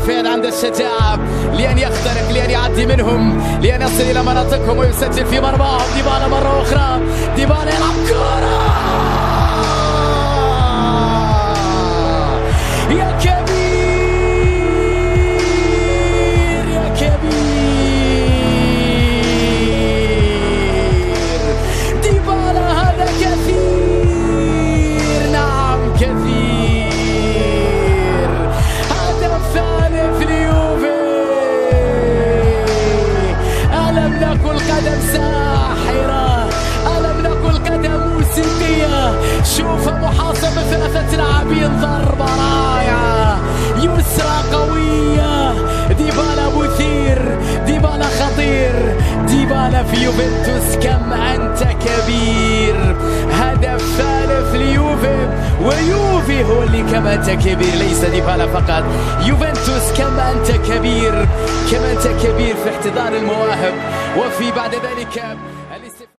فين عنده الشجاعة لأن يخترق، لأن يعدي منهم، لأن يصل إلى مناطقهم ويسجل في مرماهم. ديبالا مرة أخرى، ديبالا يلعب كرة يا كبير يا كبير. ديبالا هذا كثير، نعم كثير. هدف ثالث ليوفي. ألم نقل قدم ساحرة، ألم نقل قدم موسيقية. شوف محاصرة ثلاثة لاعبين، ضربة رائعة، يسرى قوية. ديبالا مثير، ديبالا خطير، ديبالا في يوفنتوس كم أنت كبير. هدف ثالث ليوفي، ويوفي هو اللي كم أنت كبير، ليس ديبالا فقط. يوفنتوس كم أنت كبير، كم أنت كبير في احتضان المواهب وفي بعد ذلك